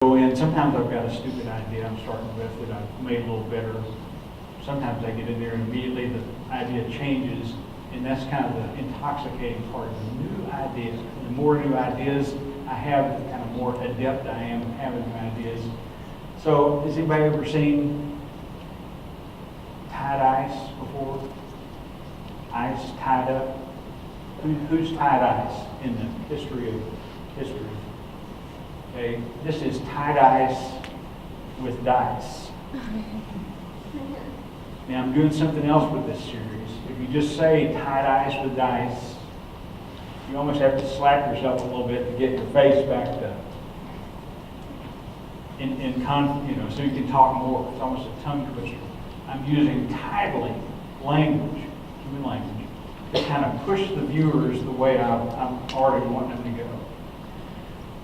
go in. Sometimes I've got a stupid idea I'm starting with that I've made a little better. Sometimes I get in there and immediately the idea changes, and that's kind of the intoxicating part of the new idea. The more new ideas I have, the kind of more adept I am at having new ideas. So, has anybody ever seen tied ice before? Ice tied up? Who's tied ice in the history of history? Okay, this is tied ice with dice. Now I'm doing something else with this series. If you just say tied ice with dice, you almost have to slap yourself a little bit to get your face back to so you can talk more. It's almost a tongue twister. I'm using titling language, human language, to kind of push the viewers the way I'm already wanting them to go.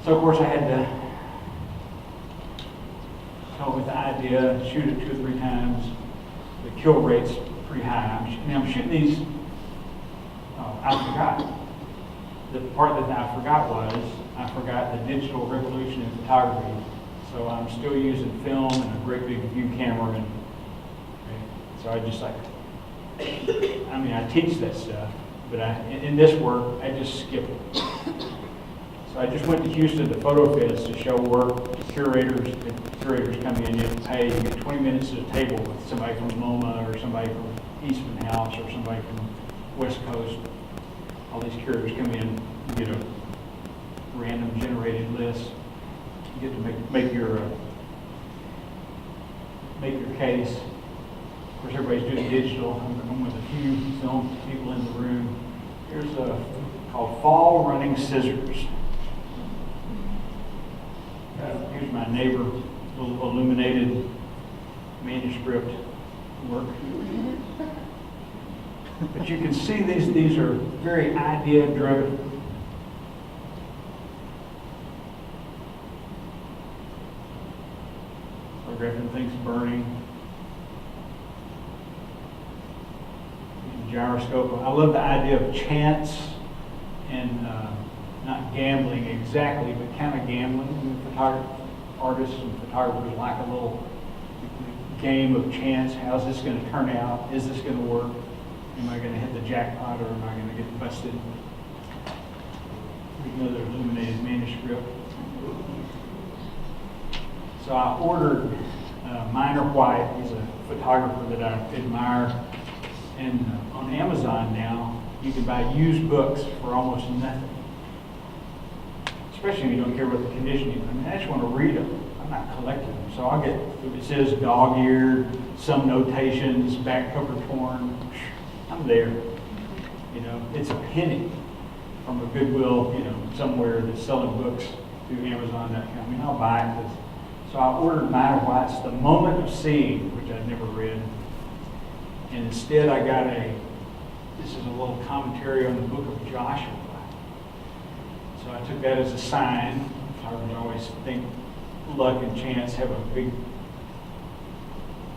So of course I had to come up with the idea, shoot it 2 or 3 times. The kill rate's pretty high. I'm shooting these. Oh, I forgot. The part that I forgot the digital revolution in photography. So I'm still using film and a great big view camera, and so I just I teach that stuff, but in this work I just skip it. So I just went to Houston to Photo Fest to show work to curators. The curators come in, you have to pay. You get 20 minutes at a table with somebody from MoMA or somebody from Eastman House or somebody from West Coast. All these curators come in, you get a random generated list. You get to make your case. Of course, everybody's doing digital. I'm with a few film people in the room. Here's called Fall Running Scissors. Here's my neighbor, little illuminated manuscript work. But you can see these are very idea-driven. Photographing things burning. Gyroscope. I love the idea of chance and not gambling exactly, but kind of gambling. Artists and photographers like a little game of chance. How's this going to turn out? Is this going to work? Am I going to hit the jackpot or am I going to get busted? Another illuminated manuscript. So I ordered Minor White. He's a photographer that I admire. And on Amazon now, you can buy used books for almost nothing. Especially if you don't care about the conditioning. I just want to read them. I'm not collecting them. So I'll get, if it says dog-eared, some notations, back cover torn, I'm there. It's a penny from a Goodwill, somewhere that's selling books through Amazon.com. I'll buy it. So I ordered Minor White's The Moment of Seeing, which I'd never read. And instead I got this is a little commentary on the book of Joshua. So I took that as a sign. I always think luck and chance have a big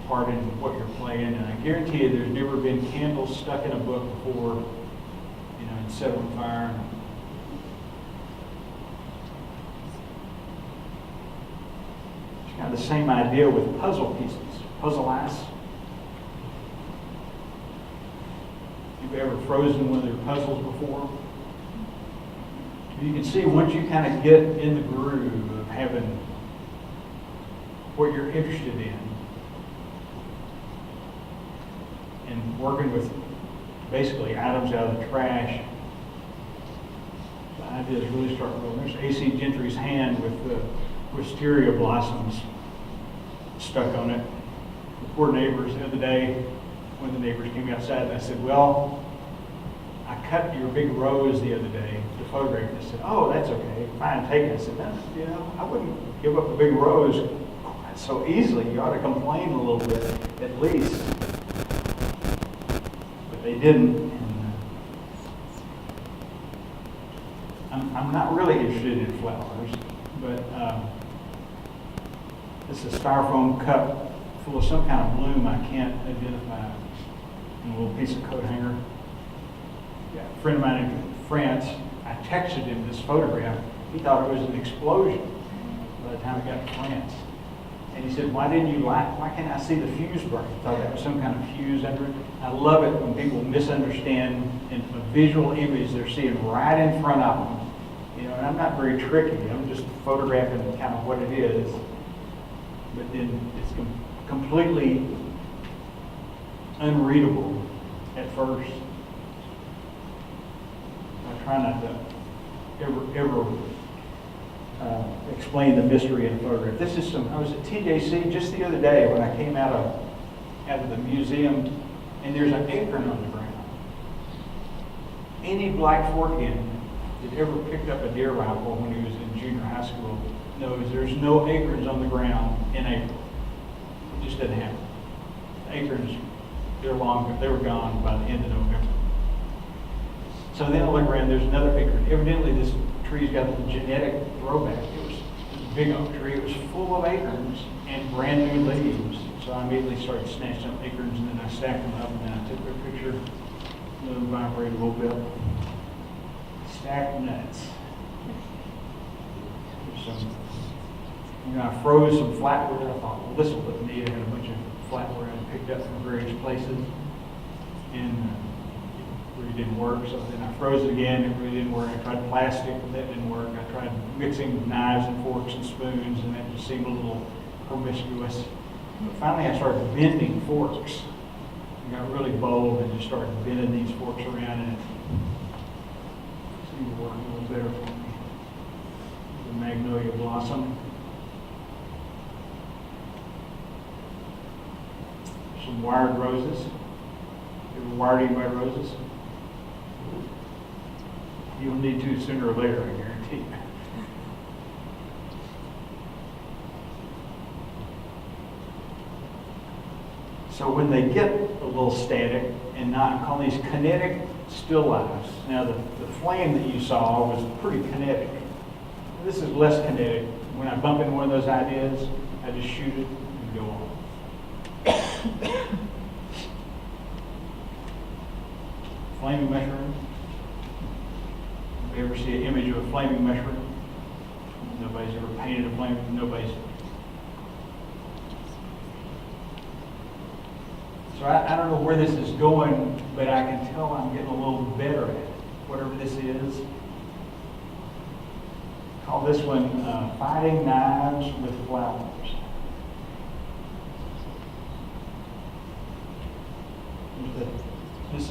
part in what you're playing. And I guarantee you there's never been candles stuck in a book before, and set on fire. It's kind of the same idea with puzzle pieces, puzzle ice. You've ever frozen one of your puzzles before? You can see once you kind of get in the groove of having what you're interested in and working with basically items out of the trash, the ideas really start rolling. There's A.C. Gentry's hand with the wisteria blossoms stuck on it. The poor neighbors the other day, one of the neighbors came outside and I said, well, I cut your big rose the other day to photograph it. I said, oh, that's okay, fine, take it. I said, no, I wouldn't give up a big rose so easily. You ought to complain a little bit, at least. But they didn't. And I'm not really interested in flowers, but it's a styrofoam cup full of some kind of bloom I can't identify, and a little piece of coat hanger. Yeah, a friend of mine in France, I texted him this photograph. He thought it was an explosion. by the time I got to France. And he said, why can't I see the fuse burn? I thought that was some kind of fuse under it. I love it when people misunderstand in a visual image they're seeing right in front of them. You know, and I'm not very tricky. I'm just photographing kind of what it is. But then it's completely unreadable at first. I try not to ever explain the mystery in a photograph. I was at TJC just the other day when I came out of the museum, and there's an apron on the ground. Any black Forkian that ever picked up a deer rifle when he was in junior high school knows there's no aprons on the ground in April. It just doesn't happen. The aprons, they were gone by the end of November. So then I look around, there's another apron. Evidently this tree's got a genetic throwback. It was a big oak tree. It was full of acorns and brand new leaves. So I immediately started snatching up acorns, and then I stacked them up, and then I took a picture, let them vibrate a little bit. Stacked nuts. I froze some flatwood. I thought, well, this will look neat. I had a bunch of flatwood I picked up from various places, and it really didn't work. So then I froze it again. It really didn't work. I tried plastic, and that didn't work. I tried mixing knives and forks and spoons, and that just seemed a little promiscuous. But finally, I started bending forks. I got really bold and just started bending these forks around, and it seemed to work a little better for me. The magnolia blossom. Some wired roses. You ever wired anybody roses? You'll need to sooner or later, I guarantee you. So when they get a little static, and I call these kinetic still lifes. Now the flame that you saw was pretty kinetic. This is less kinetic. When I bump into one of those ideas, I just shoot it and go on. Flaming mushroom. You ever see an image of a flaming mushroom? Nobody's ever painted a flaming, nobody's. So I don't know where this is going, but I can tell I'm getting a little better at it, whatever this is. Call this one Fighting Knives with Flowers. This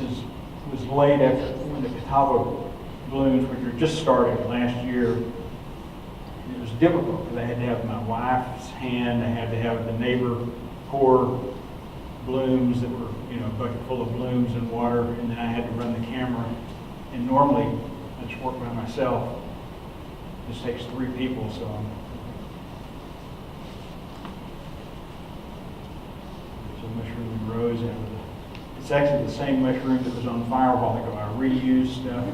was laid after when the catawba blooms, which were just starting last year. And it was difficult because I had to have my wife's hand, I had to have the neighbor pour blooms that were, a bucket full of blooms and water, and then I had to run the camera. And normally I just work by myself. This takes 3 people, so there's a mushroom that grows out of it. It's actually the same mushroom that was on fire a while ago. I reused stuff.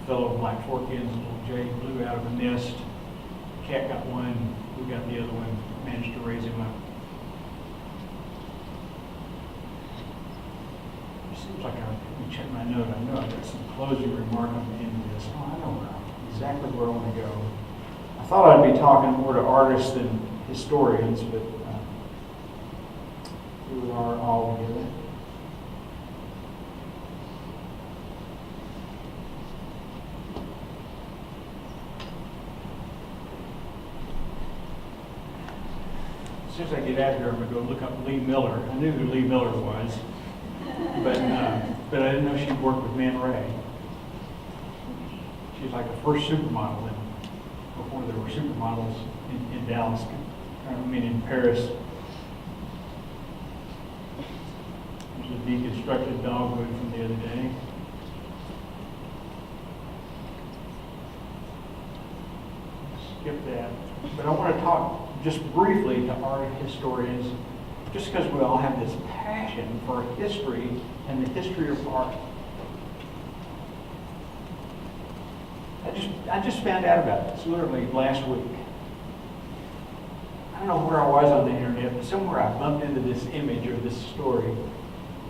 Fellow black Forkians, little jay blew out of a nest. Cat got one, we got the other one, managed to raise him up. It seems like let me check my note. I know I've got some closing remark on the end of this. Oh, I know exactly where I want to go. I thought I'd be talking more to artists than historians, but here we are all together. As soon as I get out here, I'm going to go look up Lee Miller. I knew who Lee Miller was, but I didn't know she worked with Man Ray. She's like the first supermodel before there were supermodels in Dallas. In Paris. There's a deconstructed dogwood from the other day. Skip that. But I want to talk just briefly to art historians, just because we all have this passion for history and the history of art. I just found out about this literally last week. I don't know where I was on the internet, but somewhere I bumped into this image or this story.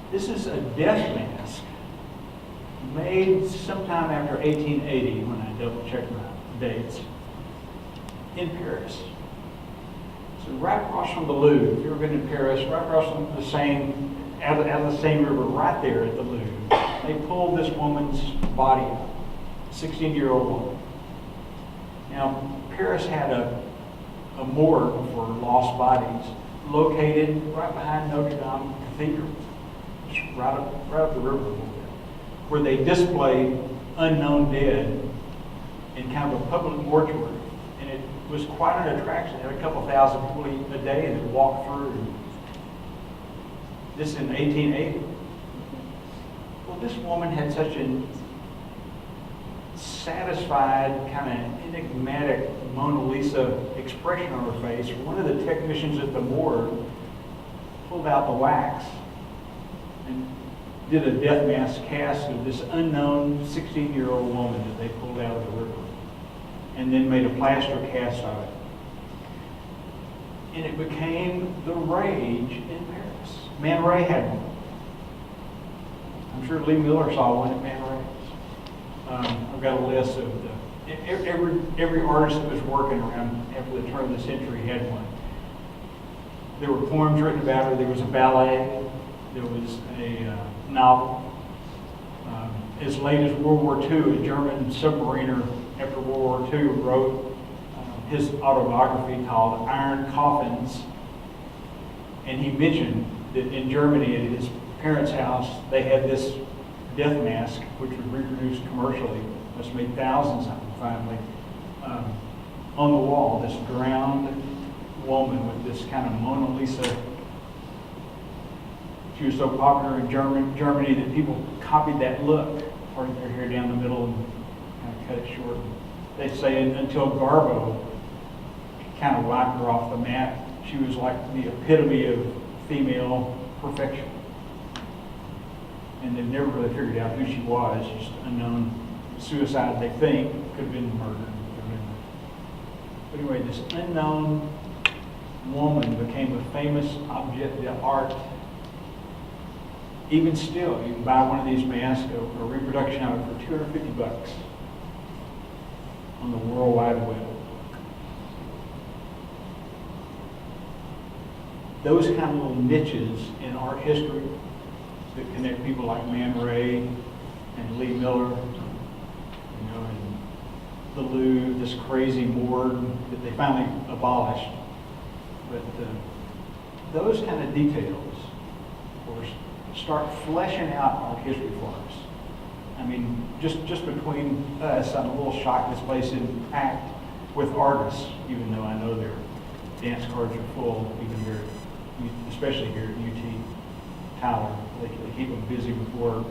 This is a death mask made sometime after 1880, when I double-checked my dates, in Paris. So right across from the Louvre, if you've ever been to Paris, right across from the Seine, out of the Seine River, right there at the Louvre, they pulled this woman's body out, 16-year-old woman. Now, Paris had a morgue for lost bodies located right behind Notre Dame Cathedral, just right up the river a little bit, where they displayed unknown dead in kind of a public mortuary. And it was quite an attraction. It had a couple thousand people a day that walked through. This in 1880. Well, this woman had such a satisfied, kind of enigmatic Mona Lisa expression on her face. One of the technicians at the morgue pulled out the wax and did a death mask cast of this unknown 16-year-old woman that they pulled out of the river, and then made a plaster cast of it. And it became the rage in Paris. Man Ray had one. I'm sure Lee Miller saw one at Man Ray's. I've got a list of every artist that was working around after the turn of the century had one. There were poems written about her. There was a ballet. There was a novel. As late as World War II, a German submariner after World War II wrote his autobiography called Iron Coffins. And he mentioned that in Germany at his parents' house, they had this death mask, which was reproduced commercially, must have made thousands of them finally, on the wall, this drowned woman with this kind of Mona Lisa. She was so popular in Germany that people copied that look, parting their hair down the middle and kind of cut it short. They say until Garbo kind of wiped her off the map, she was like the epitome of female perfection. And they've never really figured out who she was, just unknown suicide, they think, could have been murdered. But anyway, this unknown woman became a famous object of art. Even still, you can buy one of these masks, a reproduction of it for $250 on the World Wide Web. Those kind of little niches in art history that connect people like Man Ray and Lee Miller, and the Louvre, this crazy morgue that they finally abolished. But those kind of details start fleshing out art history for us. I mean, just between us, I'm a little shocked this place isn't packed with artists, even though I know their dance cards are full, even here, especially here at UT Tyler. They keep them busy with work.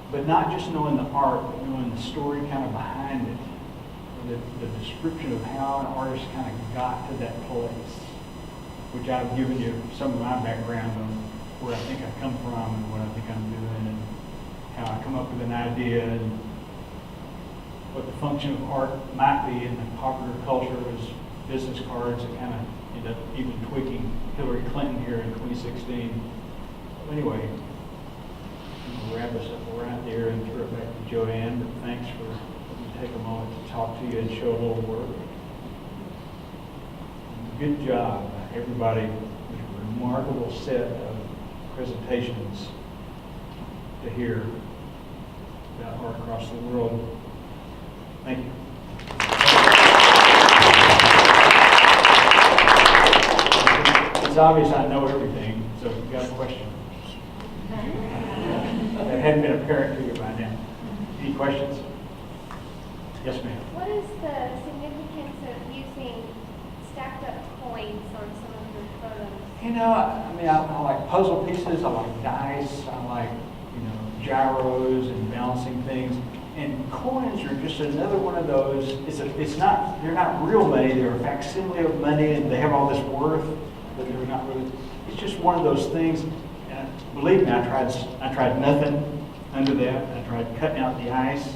But not just knowing the art, but knowing the story kind of behind it, the description of how an artist kind of got to that place, which I've given you some of my background on where I think I come from and what I think I'm doing and how I come up with an idea and what the function of art might be in the popular culture as business cards that kind of end up even tweaking Hillary Clinton here in 2016. Anyway, I'm going to wrap us up right there and throw it back to Joanne, but thanks for letting me take a moment to talk to you and show a little work. Good job, everybody. It was a remarkable set of presentations to hear about art across the world. Thank you. It's obvious I know everything, so if you've got a question that hadn't been apparent to you by now. Any questions? Yes, ma'am. What is the significance of using stacked up coins on some of your photos? I like puzzle pieces, I like dice, I like, gyros and balancing things. And coins are just another one of those. They're not real money, they're a facsimile of money and they have all this worth, but they're not really. It's just one of those things. And believe me, I tried nothing under that. I tried cutting out the ice.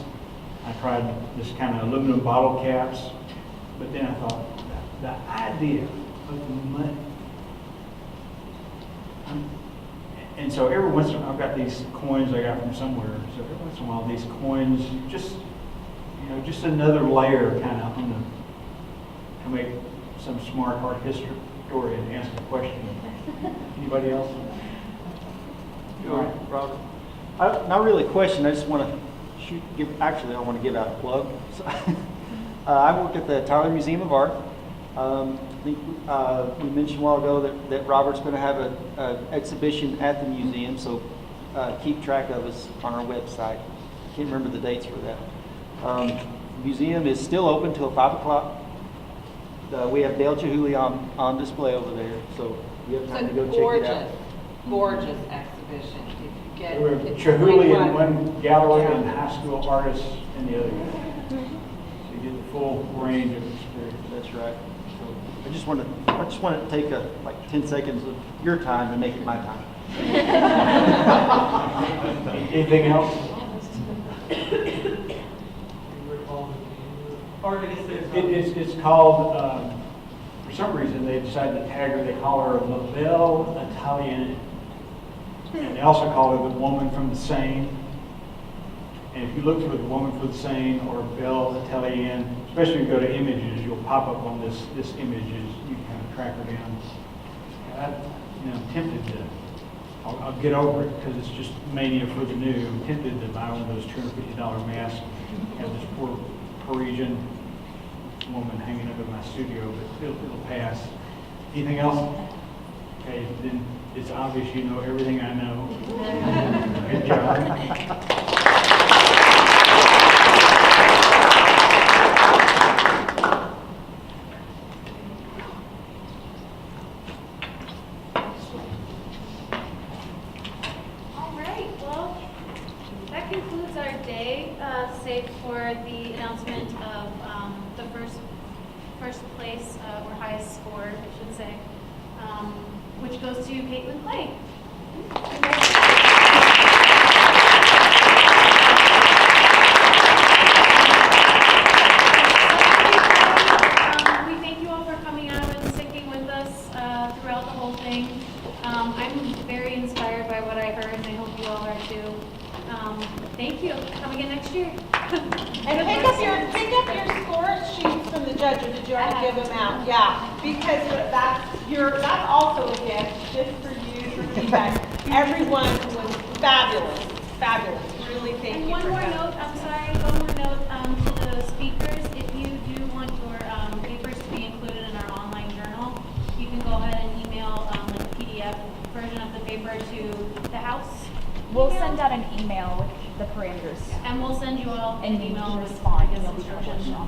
I tried this kind of aluminum bottle caps. But then I thought, the idea of money, And so every once in a while, I've got these coins I got from somewhere. So every once in a while, these coins, just just another layer kind of on the, to make some smart art historian ask a question. Anybody else? All right, Robert. Not really a question. I just want to actually, I want to give out a plug. So, I work at the Tyler Museum of Art. I think we mentioned a while ago that Robert's going to have an exhibition at the museum, so keep track of us on our website. I can't remember the dates for that. The museum is still open till 5 o'clock. We have Dale Chihuly on display over there, so you have time to go check it out. Gorgeous exhibition. If you get There were Chihuly in one gallery and high school artists in the other gallery. So you get the full range of experience. That's right. So I just want to take like 10 seconds of your time and make it my time. Anything else? It's called, for some reason, they decided to tag her, they call her La Belle Italienne. And they also call her the woman from the Seine. And if you look for the woman from the Seine or Belle Italienne, especially if you go to images, you'll pop up on this image as you kind of track her down. I'm tempted to, I'll get over it because it's just mania for the new. I'm tempted to buy one of those $250 masks and have this poor Parisian woman hanging up in my studio, but it'll pass. Anything else? Okay, then it's obvious you know everything I know. Good job. All right, well, that concludes our day, save for the announcement of the first place, or highest score, I should say, which goes to Caitlin Clay. We thank you all for coming out and sticking with us throughout the whole thing. I'm very inspired by what I heard, and I hope you all are too. Thank you. Come again next year. And pick up your score sheets from the judge, or did you already give them out? Yeah, because that's also a gift just for you for feedback. Everyone was fabulous. Really thank And you. one more note, to the speakers, if you do want your papers to be included in our online journal, you can go ahead and email like a PDF version of the paper to the house. We'll send out an email with the parameters. And we'll send you all an And you email can with respond, like, and you'll be instructions. published on